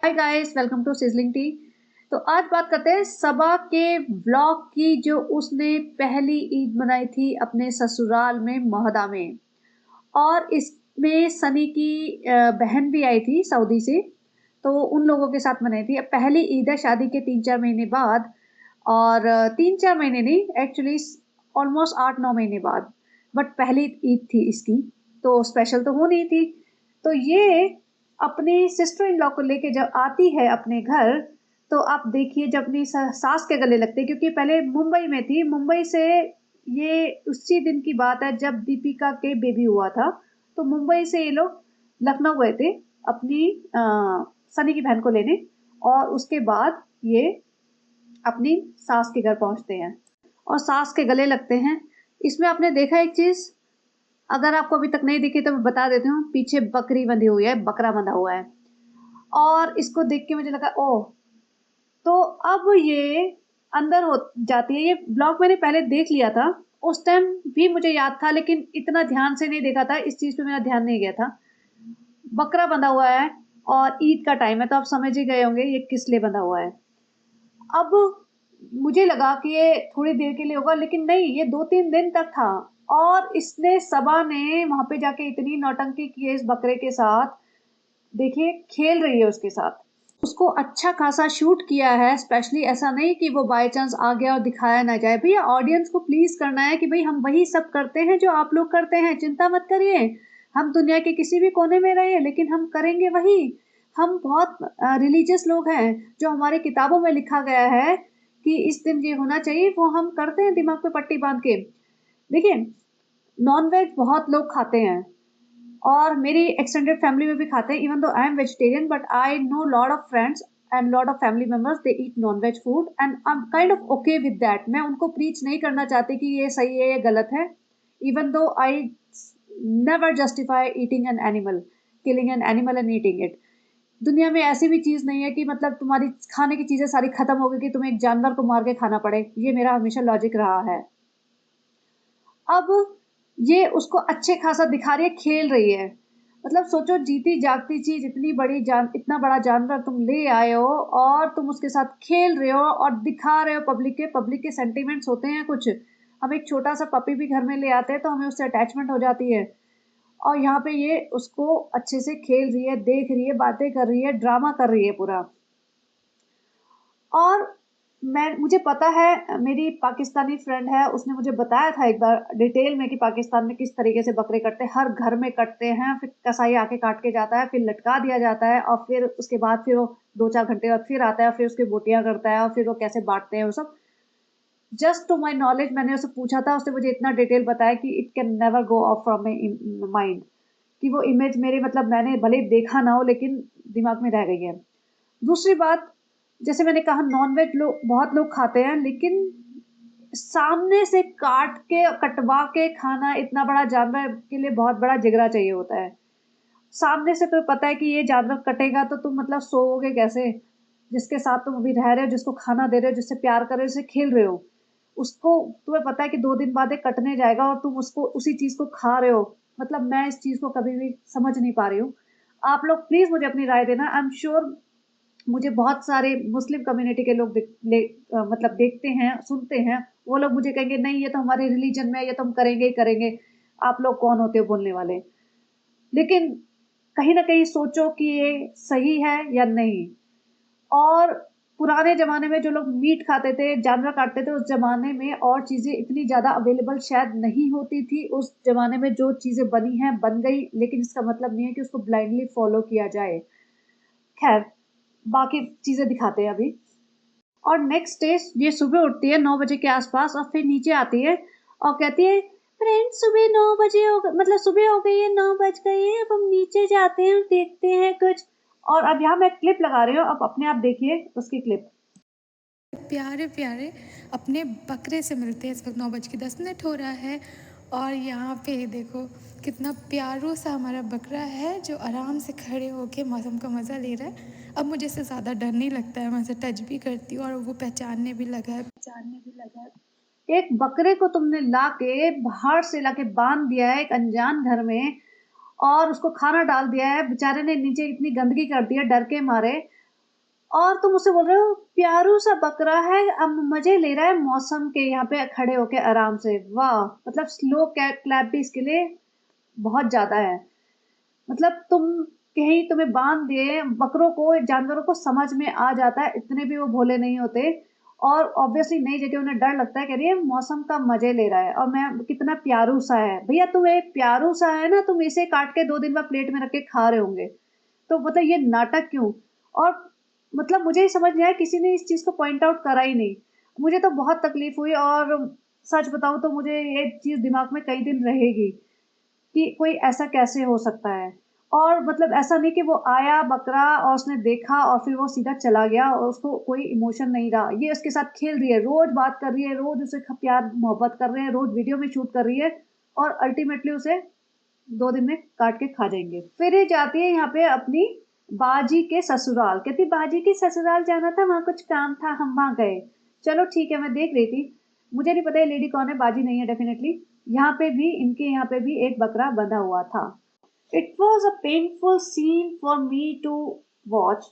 Hi guys, welcome to sizzling tea. तो आज बात करते हैं सबा के व्लॉग की, जो उसने पहली ईद मनाई थी अपने ससुराल में मोहदा में। और इसमें सनी की बहन भी आई थी सऊदी से, तो उन लोगों के साथ मनाई थी। अब पहली ईद है शादी के 3-4 महीने बाद। और 3-4 महीने नहीं, एक्चुअली ऑलमोस्ट 8-9 महीने बाद। बट पहली ईद थी इसकी, तो स्पेशल तो हो नहीं थी। तो ये अपनी सिस्टर इन लॉ को लेके जब आती है अपने घर, तो आप देखिए जब अपनी सास के गले लगते हैं, क्योंकि पहले मुंबई में थी। मुंबई से ये उसी दिन की बात है जब दीपिका के बेबी हुआ था। तो मुंबई से ये लोग लखनऊ गए थे अपनी सनी की बहन को लेने। और उसके बाद ये अपनी सास के घर पहुंचते हैं और सास के गले लगते हैं। इसमें आपने देखा एक चीज, अगर आपको अभी तक नहीं दिखी तो मैं बता देती हूँ। पीछे बकरी बंधी हुई है, बकरा बंधा हुआ है। और इसको देख के मुझे लगा ओह, तो अब ये अंदर हो जाती है। ये ब्लॉग मैंने पहले देख लिया था, उस टाइम भी मुझे याद था, लेकिन इतना ध्यान से नहीं देखा था। इस चीज पे मेरा ध्यान नहीं गया था। बकरा बंधा हुआ है और ईद का टाइम है, तो आप समझ ही गए होंगे ये किस लिए बंधा हुआ है। अब मुझे लगा कि ये थोड़ी देर के लिए होगा, लेकिन नहीं, ये 2-3 दिन तक था। और इसने सबा ने वहां पे जाके इतनी नौटंकी की है इस बकरे के साथ। देखिए खेल रही है उसके साथ, उसको अच्छा खासा शूट किया है स्पेशली। ऐसा नहीं कि वो बाय चांस आ गया और दिखाया ना जाए। भैया ऑडियंस को प्लीज करना है कि भाई हम वही सब करते हैं जो आप लोग करते हैं, चिंता मत करिए। हम दुनिया के किसी भी कोने में रहे, लेकिन हम करेंगे वही। हम बहुत रिलीजियस लोग हैं, जो हमारे किताबों में लिखा गया है कि इस दिन ये होना चाहिए, वो हम करते हैं दिमाग पे पट्टी बांध के। देखिए, नॉनवेज बहुत लोग खाते हैं और मेरी एक्सटेंडेड फैमिली में भी खाते हैं। Even though I am vegetarian, but I know lot of friends and lot of family members, they eat non veg food and I am kind of okay with that. मैं उनको preach नहीं करना चाहती कि ये सही है, ये गलत है। Even though I never justify eating an animal, killing an animal and eating it. दुनिया में ऐसी भी चीज नहीं है कि मतलब तुम्हारी खाने की चीजें सारी खत्म हो गई कि तुम्हें एक जानवर को मार के खाना पड़े। ये मेरा हमेशा लॉजिक रहा है। अब ये उसको अच्छे खासा दिखा रही है, खेल रही है। मतलब सोचो, जीती जागती चीज, इतनी बड़ी जान, इतना बड़ा जानवर तुम ले आए हो और तुम उसके साथ खेल रहे हो और दिखा रहे हो पब्लिक के सेंटिमेंट्स होते हैं कुछ। हम एक छोटा सा पपी भी घर में ले आते हैं तो हमें उससे अटैचमेंट हो जाती है। और यहाँ पे ये उसको अच्छे से खेल रही है, देख रही है, बातें कर रही है, ड्रामा कर रही है पूरा। और मुझे पता है, मेरी पाकिस्तानी फ्रेंड है, उसने मुझे बताया था एक बार डिटेल में कि पाकिस्तान में किस तरीके से बकरे कटते हैं। हर घर में कटते हैं, फिर कसाई आके काट के जाता है, फिर लटका दिया जाता है, और फिर उसके बाद फिर वो 2-4 घंटे बाद फिर आता है, फिर उसकी बोटियां करता है, और फिर वो कैसे बांटते हैं वो सब। जस्ट टू माई नॉलेज, मैंने उसे पूछा था, उसने मुझे इतना डिटेल बताया कि it can never go of from my mind. कि वो इमेज मेरे, मतलब मैंने भले ही देखा ना हो, लेकिन दिमाग में रह गई है। दूसरी बात, जैसे मैंने कहा, नॉनवेज लोग, बहुत लोग खाते हैं, लेकिन सामने से काट के कटवा के खाना, इतना बड़ा जानवर के लिए बहुत बड़ा जिगरा चाहिए होता है। सामने से तो पता है कि ये जानवर कटेगा तो तुम मतलब सोओगे कैसे? जिसके साथ तुम अभी रह रहे हो, जिसको खाना दे रहे हो, जिससे प्यार कर रहे हो, जिससे खेल रहे हो, उसको तुम्हें पता है कि 2 दिन बाद ये कटने जाएगा और तुम उसको, उसी चीज को खा रहे हो। मतलब मैं इस चीज को कभी भी समझ नहीं पा रही हूँ। आप लोग प्लीज मुझे अपनी राय देना। आई एम श्योर मुझे बहुत सारे मुस्लिम कम्युनिटी के लोग मतलब देखते हैं, सुनते हैं। वो लोग मुझे कहेंगे नहीं, ये तो हमारे रिलीजन में है, ये तो हम करेंगे ही करेंगे। आप लोग कौन होते हो बोलने वाले? लेकिन कहीं ना कहीं सोचो कि ये सही है या नहीं। और पुराने जमाने में जो लोग मीट खाते थे, जानवर काटते थे, उस जमाने में और चीजें इतनी ज्यादा अवेलेबल शायद नहीं होती थी। उस जमाने में जो चीजें बनी हैं बन गई, लेकिन इसका मतलब नहीं है कि उसको ब्लाइंडली फॉलो किया जाए। खैर, बाकी चीजें दिखाते हैं अभी। और नेक्स्ट डे ये सुबह उठती है 9 बजे के आसपास, और फिर नीचे आती है और कहती है, फ्रेंड सुबह 9 बजे हो गए, मतलब सुबह हो गई है, 9 बज गए हैं, अब हम नीचे जाते हैं, देखते हैं कुछ। और अब यहाँ मैं क्लिप लगा रही हूँ, अब अपने आप देखिए उसकी क्लिप। प्यारे प्यारे अपने बकरे से मिलते हैं। इस वक्त 9:10 हो रहा है और यहाँ पे देखो कितना प्यारो सा हमारा बकरा है जो आराम से खड़े होके मौसम का मज़ा ले रहा है। अब मुझे इससे ज़्यादा डर नहीं लगता है, मैं उसे टच भी करती हूँ और वो पहचानने भी लगा है। एक बकरे को तुमने लाके बाहर से लाके बांध दिया है एक अनजान घर में, और उसको खाना डाल दिया है, बेचारे ने नीचे इतनी गंदगी कर दी है डर के मारे। और तुम उससे बोल रहे हो प्यारू सा बकरा है, अब मजे ले रहा है मौसम के, यहाँ पे खड़े होके आराम से। वाह, मतलब स्लो क्लैप भी इसके लिए बहुत ज्यादा है। मतलब तुम कहीं तुम्हें बांध दिए, बकरों को, जानवरों को समझ में आ जाता है, इतने भी वो भोले नहीं होते। और ऑब्वियसली नई जगह उन्हें डर लगता है, कह रही है मौसम का मजे ले रहा है और मैं कितना प्यारू सा है। भैया तुम एक प्यारू सा है ना, तुम इसे काट के 2 दिन बाद प्लेट में रख के खा रहे होंगे, तो मतलब ये नाटक क्यों? और मतलब मुझे ही समझ नहीं आया, किसी ने इस चीज को पॉइंट आउट करा ही नहीं। मुझे तो बहुत तकलीफ हुई, और सच बताऊं तो मुझे ये चीज दिमाग में कई दिन रहेगी कि कोई ऐसा कैसे हो सकता है। और मतलब ऐसा नहीं कि वो आया बकरा और उसने देखा और फिर वो सीधा चला गया और उसको कोई इमोशन नहीं रहा, ये उसके साथ खेल रही है, रोज बात कर रही है, रोज उसे प्यार मोहब्बत कर रहे हैं, रोज वीडियो में शूट कर रही है, और अल्टीमेटली उसे 2 दिन में काट के खा जाएंगे। फिर ये जाती है यहाँ पे अपनी बाजी के ससुराल, कहती बाजी के ससुराल जाना था, वहां कुछ काम था, हम वहां गए। चलो ठीक है, मैं देख रही थी, मुझे नहीं पता ये लेडी कौन है, बाजी नहीं है डेफिनेटली। यहाँ पे भी, इनके यहाँ पे भी एक बकरा बंधा हुआ था। It was a painful scene for me to watch.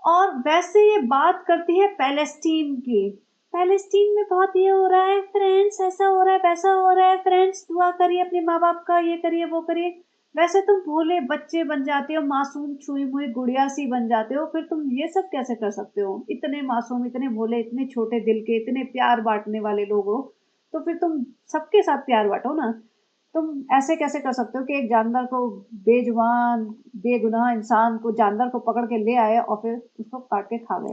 और वैसे ये बात करती है पैलेस्टीन की। पैलेस्टीन में बहुत ये हो रहा है फ्रेंड्स, ऐसा हो रहा है, वैसा हो रहा है फ्रेंड्स, दुआ करिए अपने माँ बाप का, ये करिए वो करिए। वैसे तुम भोले बच्चे बन जाते हो, मासूम छुई मुई गुड़िया सी बन जाते हो, फिर तुम ये सब कैसे कर सकते हो? इतने मासूम, इतने भोले, इतने छोटे दिल के, इतने प्यार बांटने वाले लोग हो, तो फिर तुम सबके साथ प्यार बांटो ना। तुम ऐसे कैसे कर सकते हो कि एक जानवर को, बेजुबान बेगुनाह इंसान को, जानवर को पकड़ के ले आए और फिर उसको काट के खा गए।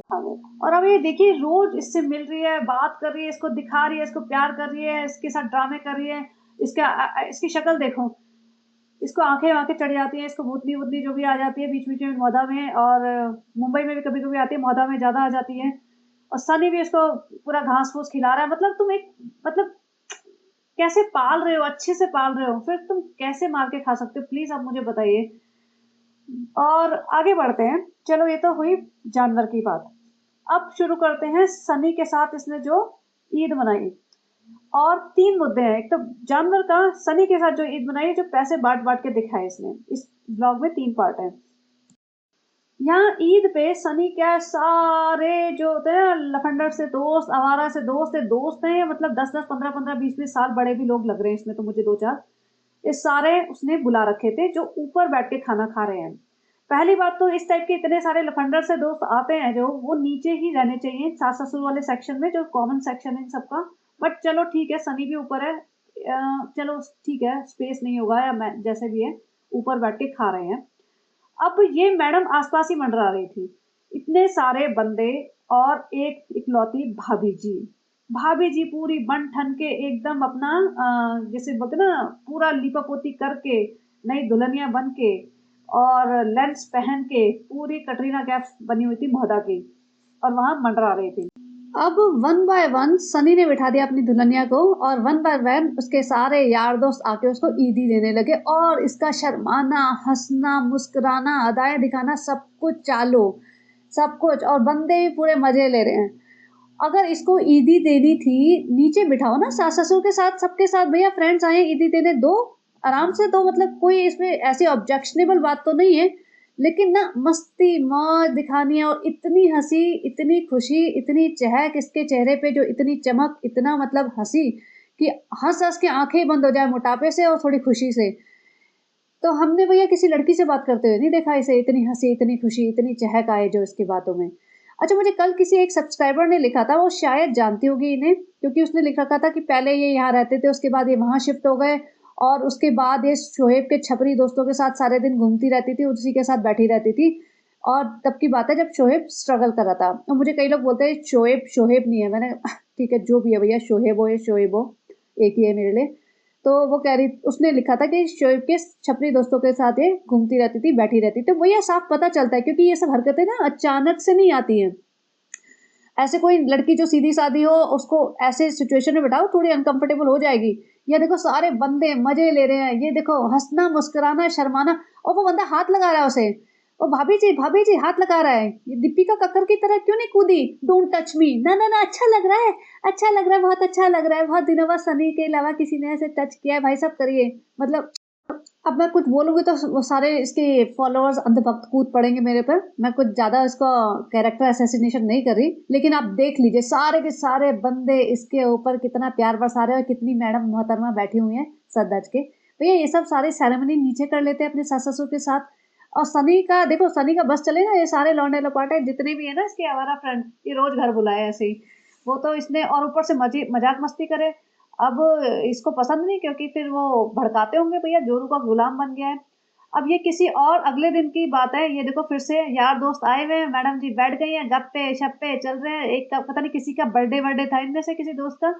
और अब ये देखिए, रोज इससे मिल रही है, बात कर रही है, इसको दिखा रही है, इसको प्यार कर रही है, इसके साथ ड्रामे कर रही है। इसकी शक्ल देखो, इसको आंखें वाँखें चढ़ जाती हैं, इसको भूतनी वूतनी जो भी आ जाती है बीच बीच में मौदा में, और मुंबई में भी कभी कभी आती है, मौदा में ज्यादा आ जाती है। और सनी भी इसको पूरा घास फूस खिला रहा है। मतलब तुम एक, मतलब कैसे पाल रहे हो, अच्छे से पाल रहे हो, फिर तुम कैसे मार के खा सकते हो? प्लीज आप मुझे बताइए। और आगे बढ़ते हैं, चलो ये तो हुई जानवर की बात। अब शुरू करते हैं सनी के साथ इसने जो ईद मनाई। और 3 मुद्दे हैं, एक तो जानवर का, सनी के साथ जो ईद मनाई, जो पैसे बांट बांट के दिखाए इसने। इस ब्लॉग में 3 पार्ट है। यहाँ ईद पे सनी क्या, सारे जो होते हैं लफंडर से दोस्त, आवारा से दोस्त हैं, मतलब 10-10, 15-15, 20-20 साल बड़े भी लोग लग रहे हैं इसमें तो मुझे 2-4। ये सारे उसने बुला रखे थे जो ऊपर बैठ के खाना खा रहे हैं। पहली बात तो इस टाइप के इतने सारे लफंडर से दोस्त आते हैं जो, वो नीचे ही रहने चाहिए, सास ससुर वाले सेक्शन में, जो कॉमन सेक्शन है इन सबका। बट चलो ठीक है, सनी भी ऊपर है, चलो ठीक है, स्पेस नहीं होगा या मैं जैसे भी है, ऊपर बैठ के खा रहे हैं। अब ये मैडम आसपास ही मंडरा रही थी, इतने सारे बंदे, और एक इकलौती भाभी जी। भाभी जी पूरी बन ठन के एकदम अपना, जैसे बोलते ना, पूरा लिपापोती करके, नई दुल्हनिया बन के, और लेंस पहन के, पूरी कटरीना कैफ बनी हुई थी महोदा की, और वहां मंडरा रही थी। अब वन बाय वन सनी ने बिठा दिया अपनी दुल्हनिया को, और वन बाय वन उसके सारे यार दोस्त आके उसको ईदी देने लगे, और इसका शर्माना, हंसना, मुस्कुराना, अदाएं दिखाना, सब कुछ चालू, सब कुछ। और बंदे भी पूरे मजे ले रहे हैं। अगर इसको ईदी देनी थी, नीचे बिठाओ ना सास ससुर के साथ, सबके साथ, भैया फ्रेंड्स आए ईदी देने, दो आराम से दो, मतलब कोई इसमें ऐसी ऑब्जेक्शनेबल बात तो नहीं है। लेकिन ना, मस्ती मौज दिखानी है, और इतनी हंसी, इतनी खुशी, इतनी चहक इसके चेहरे पे, जो इतनी चमक, इतना मतलब हंसी कि हंस हंस के आंखें ही बंद हो जाए मोटापे से और थोड़ी खुशी से। तो हमने भैया किसी लड़की से बात करते हुए नहीं देखा इसे, इतनी हंसी, इतनी खुशी, इतनी चहक आए जो इसकी बातों में। अच्छा, मुझे कल किसी एक सब्सक्राइबर ने लिखा था, वो शायद जानती होगी इन्हें, क्योंकि उसने लिख रखा था कि पहले ये यहाँ रहते थे, उसके बाद ये वहाँ शिफ्ट हो गए, और उसके बाद ये शोएब के छपरी दोस्तों के साथ सारे दिन घूमती रहती थी, उसी के साथ बैठी रहती थी। और तब की बात है जब शोएब स्ट्रगल कर रहा था। तो मुझे कई लोग बोलते हैं शोएब शोहेब नहीं है, मैंने ठीक है जो भी है भैया, शोहेब हो या शोएब हो, एक ही है मेरे लिए। तो वो कह रही, उसने लिखा था कि शोएब के छपरी दोस्तों के साथ ये घूमती रहती थी, बैठी रहती थी। तो भैया साफ पता चलता है, क्योंकि ये सब हरकतें ना अचानक से नहीं आती हैं। ऐसे कोई लड़की जो सीधी सादी हो, उसको ऐसे सिचुएशन में बिठाओ, थोड़ी अनकंफर्टेबल हो जाएगी। ये देखो सारे बंदे मजे ले रहे हैं, ये देखो हंसना, मुस्कुराना, शर्माना, और वो बंदा हाथ लगा रहा है उसे, ओ भाभी जी हाथ लगा रहा है, ये दीपिका कक्कर की तरह क्यों नहीं कूदी, डोंट टच मी, ना ना ना, अच्छा लग रहा है, अच्छा लग रहा है, बहुत अच्छा लग रहा है, बहुत दिनों बाद सनी के अलावा किसी ने ऐसे टच किया है, भाई साहब करिए। मतलब अब मैं कुछ बोलूँगी तो वो सारे इसके फॉलोअर्स अंधभक्त कूद पड़ेंगे मेरे पर। मैं कुछ ज़्यादा इसका कैरेक्टर असैसिनेशन नहीं कर रही, लेकिन आप देख लीजिए सारे के सारे बंदे इसके ऊपर कितना प्यार बरसा रहे हैं और कितनी मैडम मोहतरमा बैठी हुई हैं सर धज के। भैया ये सब सारी सेरेमनी नीचे कर लेते हैं अपने सास-ससुर के साथ। और सनी का देखो, सनी का बस चले ना, ये सारे लौंडे लपाटे जितने भी है ना इसके आवारा फ्रेंड, ये रोज घर बुलाए ऐसे ही। वो तो इसने और ऊपर से मजाक मस्ती करे। अब इसको पसंद नहीं, क्योंकि फिर वो भड़काते होंगे भैया, जोरू का गुलाम बन गया है। अब ये किसी और अगले दिन की बात है, ये देखो फिर से यार दोस्त आए हुए हैं, मैडम जी बैठ गई हैं, गप्पे शप्पे चल रहे हैं। एक का पता नहीं किसी का बर्थडे वर्डे था इनमें से किसी दोस्त का,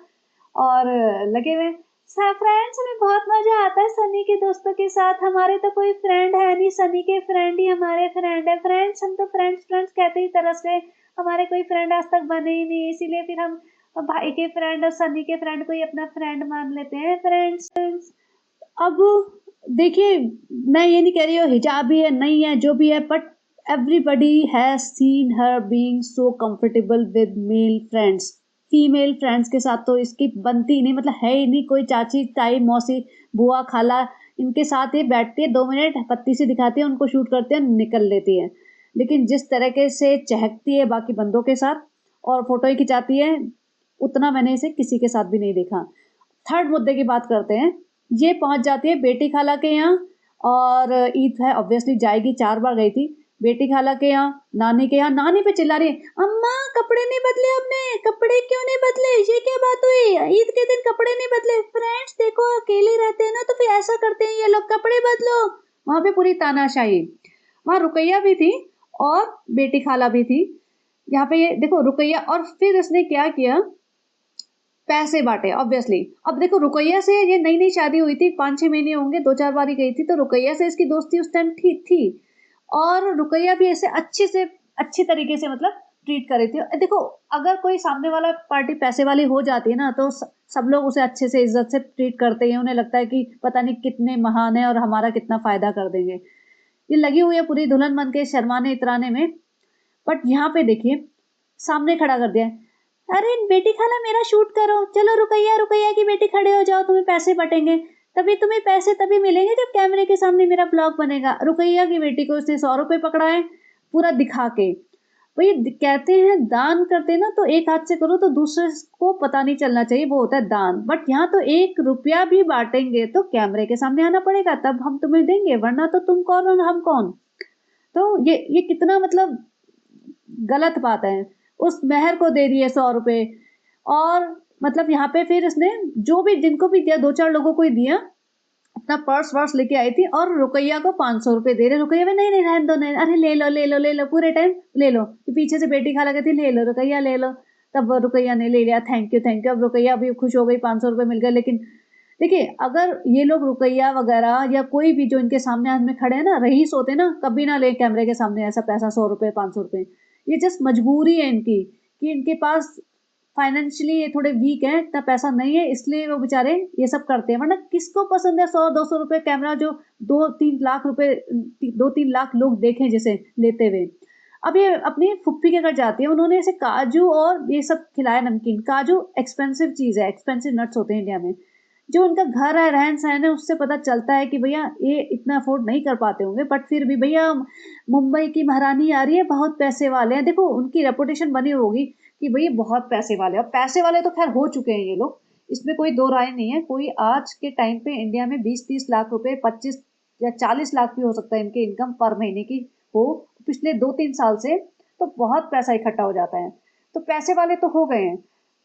और लगे हुए फ्रेंड्स, हमें बहुत मजा आता है सनी के दोस्तों के साथ। हमारे तो कोई फ्रेंड है नहीं, सनी के फ्रेंड ही हमारे फ्रेंड है। फ्रेंड्स, हम तो फ्रेंड्स फ्रेंड्स कहते ही तरस गए, हमारे कोई फ्रेंड आज तक बने ही नहीं, इसीलिए फिर हम भाई के फ्रेंड और सनी के फ्रेंड को ही अपना फ्रेंड मान लेते हैं, फ्रेंड्स। अब देखिए, मैं ये नहीं कह रही हूँ हिजाबी है नहीं है जो भी है, but everybody has seen her being so comfortable with male friends. Female friends के साथ तो इसकी बनती ही नहीं, मतलब है ही नहीं। कोई चाची ताई मौसी बुआ खाला इनके साथ ही बैठती है, 2 मिनट पत्ती सी दिखाती है, उनको शूट करते हैं, निकल लेती है। लेकिन जिस तरीके से चहकती है बाकी बंदों के साथ और फोटो ही खिंचाती है, उतना मैंने इसे किसी के साथ भी नहीं देखा। थर्ड मुद्दे की बात करते हैं। ये पहुंच जाती है बेटी खाला के यहाँ, और ईद है ऑब्वियसली जाएगी, 4 बार गई थी। बेटी खाला के यहाँ, नानी के यहाँ, नानी पे चिल्ला रही है, अम्मा कपड़े नहीं बदले अपने, कपड़े क्यों नहीं बदले, ये क्या बात हुई, ईद के दिन कपड़े नहीं बदले, फ्रेंड्स देखो अकेले रहते हैं ना तो फिर ऐसा करते हैं ये लोग, कपड़े बदलो। वहां पे पूरी तानाशाही। वहां रुकैया भी थी और बेटी खाला भी थी। यहाँ पे ये देखो रुकैया, और फिर उसने क्या किया, पैसे बांटे ऑब्वियसली। अब देखो रुकैया से ये नई नई शादी हुई थी, 5-6 महीने होंगे, 2-4 बार ही गई थी, तो रुकैया से इसकी दोस्ती उस टाइम ठीक थी। और रुकैया भी ऐसे अच्छी तरीके से मतलब ट्रीट कर रही थी। देखो अगर कोई सामने वाला पार्टी पैसे वाली हो जाती है ना, तो सब लोग उसे अच्छे से इज्जत से ट्रीट करते हैं। उन्हें लगता है कि पता नहीं कितने महान है और हमारा कितना फायदा कर देंगे। ये लगी हुई है पूरी दुल्हन बन के शर्माने इतराने में। बट यहाँ पे देखिए, सामने खड़ा कर दिया है, अरे बेटी खाला मेरा शूट करो, चलो रुकैया रुकैया की बेटी खड़े हो जाओ, तुम्हें पैसे बटेंगे। तभी तुम्हें पैसे तभी मिलेंगे जब कैमरे के सामने मेरा ब्लॉग बनेगा। रुकैया की बेटी को उसने 100 रुपए पकड़ाए पूरा दिखा के। भाई कहते हैं दान करते ना तो एक हाथ से करो तो दूसरे को पता नहीं चलना चाहिए, वो होता है दान। बट यहाँ तो 1 रुपया भी बांटेंगे तो कैमरे के सामने आना पड़ेगा, तब हम तुम्हें देंगे, वरना तो तुम कौन और हम कौन। तो ये कितना मतलब गलत बात है। उस मेहर को दे दिए 100 रुपए, और मतलब यहाँ पे फिर इसने जो भी जिनको भी दिया, 2-4 लोगों को ही दिया, अपना पर्स वर्स लेके आई थी, और रुकैया को 500 रुपए दे रहे। रुकैया में नहीं नहीं रहने दो, नहीं, अरे ले लो ले लो ले लो, पूरे टाइम ले लो। पीछे से बेटी खाला कहती ले लो रुकैया ले लो, तब रुकैया ने ले लिया, थैंक यू थैंक यू। अब रुकैया भी खुश हो गई, 500 रुपए मिल गए। लेकिन देखिए, अगर ये लोग रुकैया वगैरह या कोई भी जो इनके सामने हाथ में खड़े हैं ना, रईस होते ना, कभी ना ले कैमरे के सामने ऐसा पैसा, 100 रुपए 500 रुपए। ये जस्ट मजबूरी है इनकी, कि इनके पास फाइनेंशियली ये थोड़े वीक हैं, इतना पैसा नहीं है, इसलिए वो बेचारे ये सब करते हैं। वरना किसको पसंद है 100-200 रुपए कैमरा जो 2-3 लाख रुपए, 2-3 लाख लोग देखें जिसे लेते हुए। अब ये अपनी फुप्पी के घर जाती है, उन्होंने इसे काजू और ये सब खिलाया, नमकीन। काजू एक्सपेंसिव चीज है, एक्सपेंसिव नट्स होते हैं इंडिया में। जो उनका घर है, रहन सहन है, उससे पता चलता है कि भैया ये इतना अफोर्ड नहीं कर पाते होंगे। बट फिर भी भैया मुंबई की महारानी आ रही है, बहुत पैसे वाले हैं, देखो उनकी रेपुटेशन बनी होगी कि भैया बहुत पैसे वाले। अब पैसे वाले तो खैर हो चुके हैं ये लोग, इसमें कोई दो राय नहीं है। कोई आज के टाइम पे इंडिया में 20-30 लाख रुपए, 25 या 40 लाख भी हो सकता है इनकी इनकम पर महीने की हो, पिछले 2-3 साल से, तो बहुत पैसा इकट्ठा हो जाता है। तो पैसे वाले तो हो गए हैं।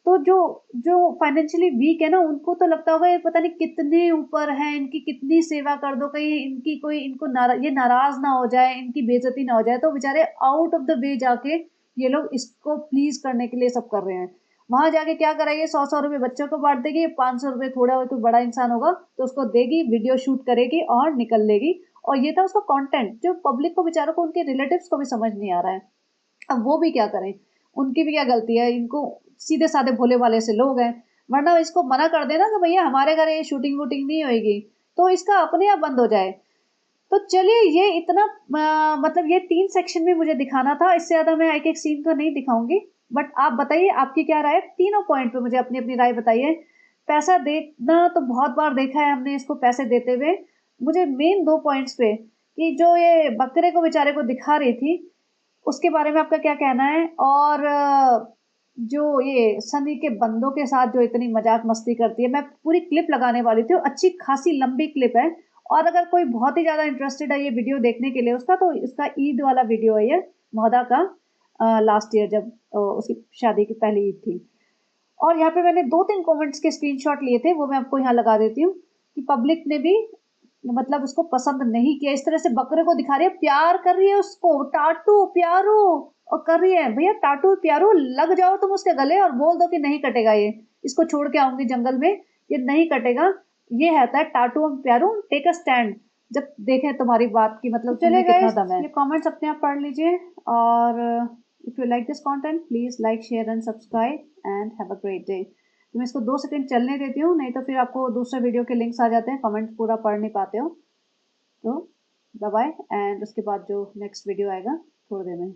तो जो जो फाइनेंशियली वीक है ना, उनको तो लगता होगा ये पता नहीं कितने ऊपर है, इनकी कितनी सेवा कर दो, कहीं इनकी कोई इनको ये नाराज ना हो जाए, इनकी बेइज्जती ना हो जाए। तो बेचारे आउट ऑफ द वे जाके ये लोग इसको प्लीज करने के लिए सब कर रहे हैं। वहां जाके क्या कराइए, 100-100 रुपए बच्चों को बांट देगी, 500 रुपए थोड़ा कोई बड़ा इंसान होगा तो उसको देगी, वीडियो शूट करेगी और निकल लेगी। और ये था उसका कंटेंट, जो पब्लिक को बेचारों को उनके रिलेटिव्स को भी समझ नहीं आ रहा है। अब वो भी क्या करें, उनकी भी क्या गलती है, इनको सीधे साधे भोले वाले से लोग हैं। वरना इसको मना कर देना कि भैया हमारे घर ये शूटिंग वूटिंग नहीं होगी, तो इसका अपने आप बंद हो जाए। तो चलिए, ये इतना मतलब ये 3 सेक्शन में मुझे दिखाना था, इससे ज्यादा मैं एक एक सीन तो नहीं दिखाऊंगी। बट आप बताइए आपकी क्या राय है, तीनों पॉइंट पे मुझे अपनी अपनी राय बताइए। पैसा देना तो बहुत बार देखा है हमने इसको पैसे देते हुए, मुझे मेन 2 पॉइंट्स पे कि जो ये बकरे को बेचारे को दिखा रही थी, उसके बारे में आपका क्या कहना है? और जो ये सनी के बंदों के साथ जो इतनी मजाक मस्ती करती है, मैं पूरी क्लिप लगाने वाली थी, अच्छी खासी लंबी क्लिप है। और अगर कोई बहुत ही ज़्यादा इंटरेस्टेड है ये वीडियो देखने के लिए उसका, तो इसका ईद वाला वीडियो है ये, मोहदा का, लास्ट ईयर जब उसकी शादी की पहली ईद थी। और यहाँ पे मैंने 2-3 कमेंट्स के स्क्रीनशॉट लिए थे, वो मैं आपको यहाँ लगा देती हूँ कि पब्लिक ने भी मतलब उसको पसंद नहीं किया। इस तरह से बकरे को दिखा रही है, प्यार कर रही है उसको, टाटू प्यारू और कर रही है। भैया टाटू प्यारू लग जाओ तुम उसके गले और बोल दो कि नहीं कटेगा ये, इसको छोड़ के आऊंगी जंगल में, ये नहीं कटेगा। ये है टाटू और प्यारू, टेक अ स्टैंड। जब देखें तुम्हारी बात की मतलब चलिए तुम्हें कितना गाइस, दम है। ये कमेंट्स अपने आप पढ़ लीजिए। और if you like this content please like share and subscribe and have a great day. तो मैं इसको 2 सेकंड चलने देती हूँ, नहीं तो फिर आपको दूसरे वीडियो के लिंक्स आ जाते हैं, कमेंट्स पूरा पढ़ नहीं पाते हो। तो बाय बाय, एंड उसके बाद जो नेक्स्ट वीडियो आएगा थोड़ी देर में।